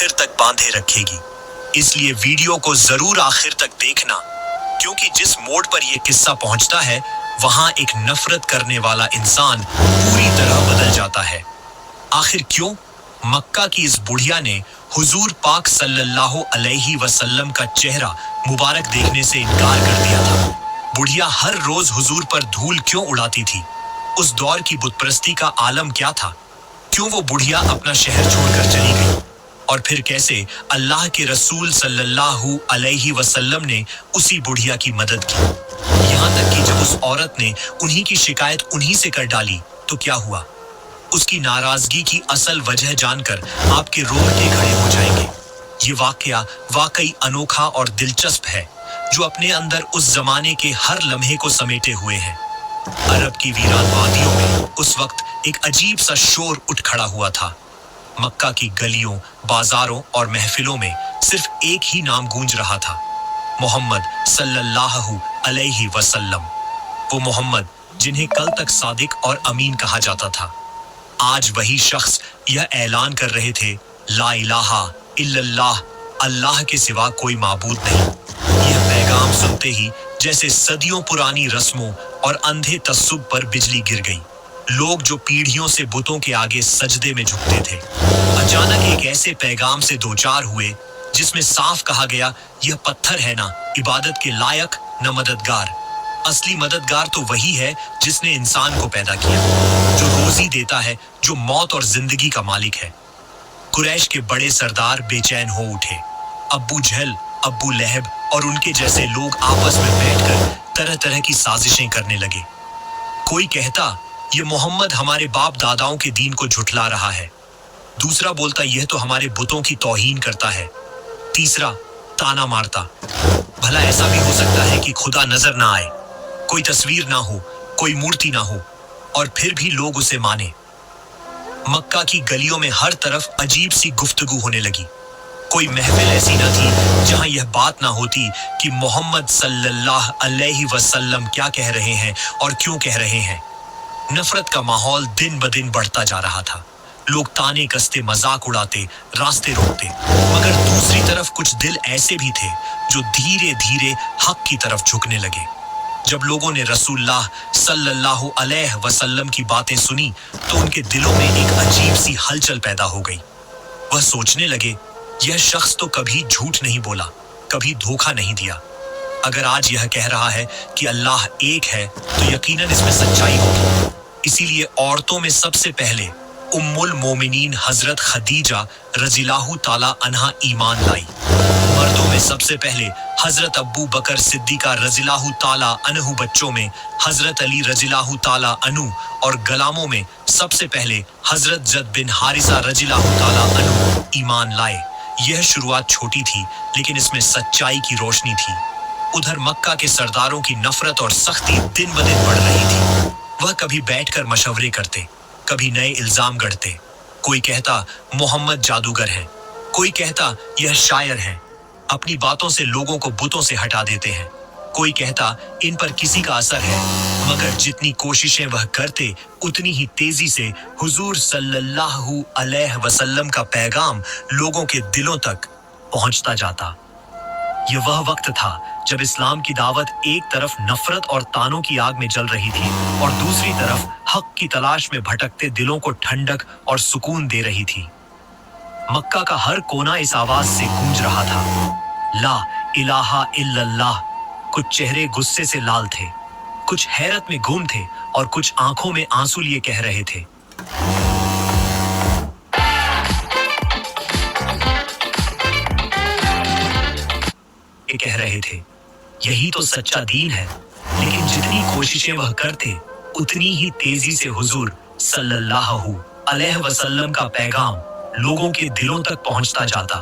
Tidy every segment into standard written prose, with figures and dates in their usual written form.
आखिर तक बांधे रखेगी। इसलिए वीडियो को जरूर आखिर तक देखना, क्योंकि जिस मोड़ पर यह किस्सा पहुंचता है वहां एक नफरत करने वाला इंसान पूरी तरह बदल जाता है। आखिर क्यों? मक्का की इस बुढ़िया ने हुजूर पाक सल्लल्लाहु अलैहि वसल्लम का चेहरा मुबारक देखने से इनकार कर दिया था। बुढ़िया हर रोज हुजूर पर धूल क्यों उड़ाती थी? उस दौर की बुतप्रस्ती का आलम क्या था? क्यों वो बुढ़िया अपना शहर छोड़कर चली गई? और फिर कैसे अल्लाह के रसूल सल्लल्लाहु अलैहि वसल्लम ने उसी बुढ़िया की मदद की? यहाँ तक कि जब उस औरत ने उन्हीं की शिकायत उन्हीं से कर डाली तो क्या हुआ? उसकी नाराजगी की असल वजह जानकर आपके रोंगटे खड़े हो जाएंगे। ये वाकया वाकई अनोखा और दिलचस्प है, जो अपने अंदर उस जमाने के हर लम्हे को समेटे हुए है। अरब की वीरान वादियों में उस वक्त एक अजीब सा शोर उठ खड़ा हुआ था। मक्का की गलियों, बाजारों और महफिलों में सिर्फ एक ही नाम गूंज रहा था, मोहम्मद सल्लल्लाहु अलैहि वसल्लम। वो मोहम्मद जिन्हें कल तक सादिक और अमीन कहा जाता था, आज वही शख्स यह ऐलान कर रहे थे, ला इलाहा इल्लल्लाह, अल्लाह के सिवा कोई माबूद नहीं। यह पैगाम सुनते ही जैसे सदियों पुरानी रस्मों और अंधे तस्सुब पर बिजली गिर गई। लोग जो पीढ़ियों से बुतों के आगे सजदे में झुकते थे, अचानक एक ऐसे पैगाम से दो चार हुए जिसमें साफ कहा गया, यह पत्थर है ना इबादत के लायक न मददगार। असली मददगार तो वही है जिसने इंसान को पैदा किया, जो रोजी देता है, जो मौत और जिंदगी का मालिक है। कुरैश के बड़े सरदार बेचैन हो उठे। अब्बू जहल, अब्बू लहब और उनके जैसे लोग आपस में बैठकर तरह तरह की साजिशें करने लगे। कोई कहता, ये मोहम्मद हमारे बाप दादाओं के दीन को झुठला रहा है। दूसरा बोलता, यह तो हमारे बुतों की तौहीन करता है। तीसरा ताना मारता, भला ऐसा भी हो सकता है कि खुदा नजर ना आए, कोई तस्वीर ना हो, कोई मूर्ति ना हो, और फिर भी लोग उसे माने। मक्का की गलियों में हर तरफ अजीब सी गुफ्तगू होने लगी। कोई महफिल ऐसी न थी जहां यह बात ना होती कि मोहम्मद सल्लल्लाहु अलैहि वसल्लम क्या कह रहे हैं और क्यों कह रहे हैं। नफरत का माहौल दिन ब दिन बढ़ता जा रहा था। लोग ताने कसते, मजाक उड़ाते, रास्ते रोकते, मगर दूसरी तरफ कुछ दिल ऐसे भी थे जो धीरे धीरे हक की तरफ झुकने लगे। जब लोगों ने रसूलुल्लाह सल्लल्लाहु अलैहि वसल्लम की बातें सुनी तो उनके दिलों में एक अजीब सी हलचल पैदा हो गई। वह सोचने लगे, यह शख्स तो कभी झूठ नहीं बोला, कभी धोखा नहीं दिया। अगर आज यह कह रहा है कि अल्लाह एक है तो यकीनन इसमें सच्चाई होगी। इसीलिए औरतों में सबसे पहले उम्मुल मोमिनीन हजरत खदीजा रज़ियल्लाहु ताला अन्हा ईमान लाई। मर्दों में सबसे पहले हजरत अब्बू बकर सिद्दीका रज़ियल्लाहु ताला अन्हु, बच्चों में हजरत अली रज़ियल्लाहु ताला अन्हु और गुलामों में सबसे पहले हजरत ज़ैद बिन हारिसा रज़ियल्लाहु ताला अन्हु ईमान लाए। यह शुरुआत छोटी थी, लेकिन इसमें सच्चाई की रोशनी थी। उधर मक्का के सरदारों की नफरत और सख्ती दिन ब दिन बढ़ रही थी। वह कभी बैठकर मशवरे करते, कभी नए इल्जाम गढ़ते। कोई कहता मोहम्मद जादूगर है, कोई कहता यह शायर है, अपनी बातों से लोगों को बुतों से हटा देते हैं। कोई कहता इन पर किसी का असर है, मगर जितनी कोशिशें वह करते उतनी ही तेजी से हुजूर सल्लल्लाहु अलैहि वसल्लम का पैगाम लोगों के दिलों तक पहुंचता जाता। यह वह वक्त था जब इस्लाम की दावत एक तरफ नफरत और तानों की आग में जल रही थी और दूसरी तरफ हक की तलाश में भटकते दिलों को ठंडक और सुकून दे रही थी। मक्का का हर कोना इस आवाज से गूंज रहा था, ला इलाहा इल्लल्लाह। कुछ चेहरे गुस्से से लाल थे, कुछ हैरत में गुम थे और कुछ आंखों में आंसू लिए कह रहे थे, यही तो सच्चा दीन है। लेकिन जितनी कोशिशें वह करते उतनी ही तेजी से हुजूर सल्लल्लाहु अलैहि वसल्लम का पैगाम लोगों के दिलों तक पहुंचता जाता।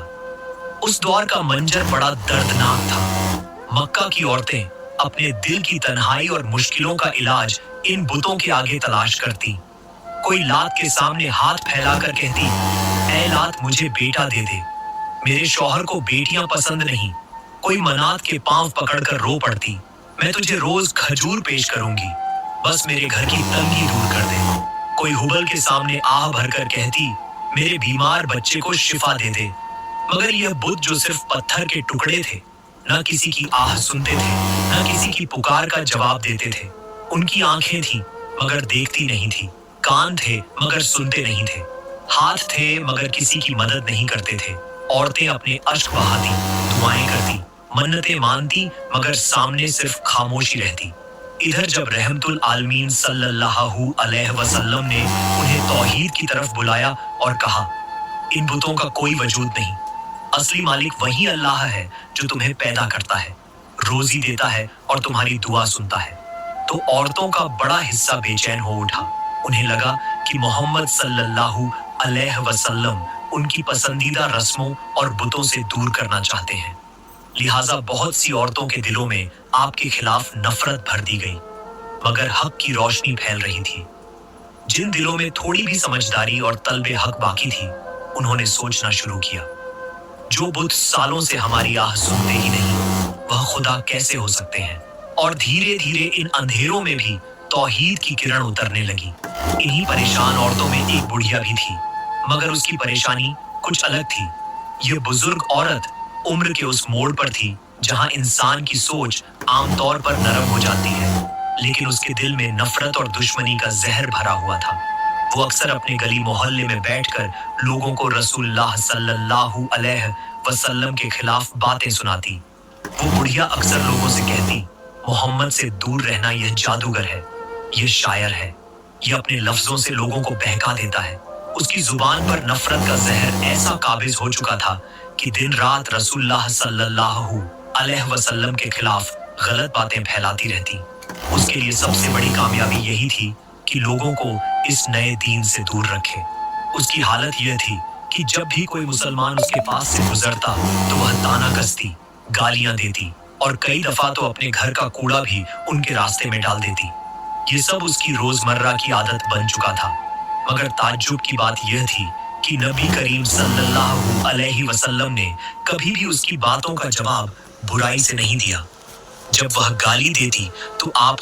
उस दौर का मंजर बड़ा दर्दनाक था। मक्का की औरतें अपने दिल की तन्हाई और मुश्किलों का इलाज इन बुतों के आगे तलाश करती। कोई लात के सामने हाथ फैलाकर कहती, ऐ लात मुझे बेटा दे दे, मेरे शौहर को बेटियां पसंद नहीं। कोई मनात के पांव पकड़कर रो पड़ती, मैं तुझे रोज खजूर पेश करूंगी, बस मेरे घर की तंगी दूर कर दे। कोई हुबल के सामने आह भरकर कहती, मेरे बीमार बच्चे को शिफा दे दे, मगर यह बुत जो सिर्फ पत्थर के टुकड़े थे, न किसी की आह सुनते थे, न किसी की पुकार का जवाब देते थे। उनकी आंखें थीं मगर देखती नहीं थी, कान थे मगर सुनते नहीं थे, हाथ थे मगर किसी की मदद नहीं करते थे। औरतें अपने अश्क बहाती, दुआएं करती, मन्नतें मानती, मगर सामने सिर्फ खामोशी रहती। इधर जब रहमतुल आलमीन सल्लल्लाहु अलैहि वसल्लम ने उन्हें तौहीद की तरफ बुलाया और कहा, इन बुतों का कोई वजूद नहीं, असली मालिक वही अल्लाह है जो तुम्हें पैदा करता है, रोजी देता है और तुम्हारी दुआ सुनता है। तो औरतों का बड़ा हिस्सा बेचैन हो उठा। उन्हें लगा कि मोहम्मद सल्लल्लाहु अलैहि वसल्लम उनकी पसंदीदा रस्मों और बुतों से दूर करना चाहते हैं। लिहाजा बहुत सी औरतों के दिलों में आपके खिलाफ नफरत भर दी गई, मगर हक की रोशनी फैल रही थी। जिन दिलों में थोड़ी भी समझदारी और तलबे हक बाकी थी, उन्होंने सोचना शुरू किया, जो बुत सालों से हमारी आह सुनते ही नहीं, वह खुदा कैसे हो सकते हैं। और धीरे धीरे इन अंधेरों में भी तौहीद की किरण उतरने लगी। इन्हीं परेशान औरतों में एक बुढ़िया भी थी, मगर उसकी परेशानी कुछ अलग थी। ये बुजुर्ग औरत उम्र के उस मोड़ पर थी जहां इंसान की सोच आमतौर पर नरम हो जाती है, लेकिन उसके दिल में नफरत और दुश्मनी का जहर भरा हुआ था। वो अक्सर अपने गली मोहल्ले में बैठकर लोगों को रसूलुल्लाह सल्लल्लाहु अलैहि वसल्लम के खिलाफ बातें सुनाती। वो बुढ़िया अक्सर लोगों से कहती, मोहम्मद से दूर रहना यह जादूगर है, यह शायर है, यह अपने लफ्जों से लोगों को बहका देता है। उसकी जुबान पर नफरत का जहर ऐसा काबिज हो चुका था कि दिन रात रसूलुल्लाह सल्लल्लाहु अलैहि वसल्लम के खिलाफ गलत बातें फैलाती रहती। उसके लिए सबसे बड़ी कामयाबी यही थी कि लोगों को इस नए दीन से दूर रखे। उसकी हालत यह थी कि जब भी कोई मुसलमान उसके पास से गुजरता तो वह ताना कसती, गालियां देती और कई दफा तो अपने घर का कूड़ा भी उनके रास्ते में डाल देती। ये सब उसकी रोजमर्रा की आदत बन चुका था। मगर ताज्जुब की बात यह थी कि नबी करीम सल्लल्लाहु अलैहि वसल्लम ने कभी भी उसकी बातों का जवाब बुराई से नहीं दिया। जब वह गाली देती तो आप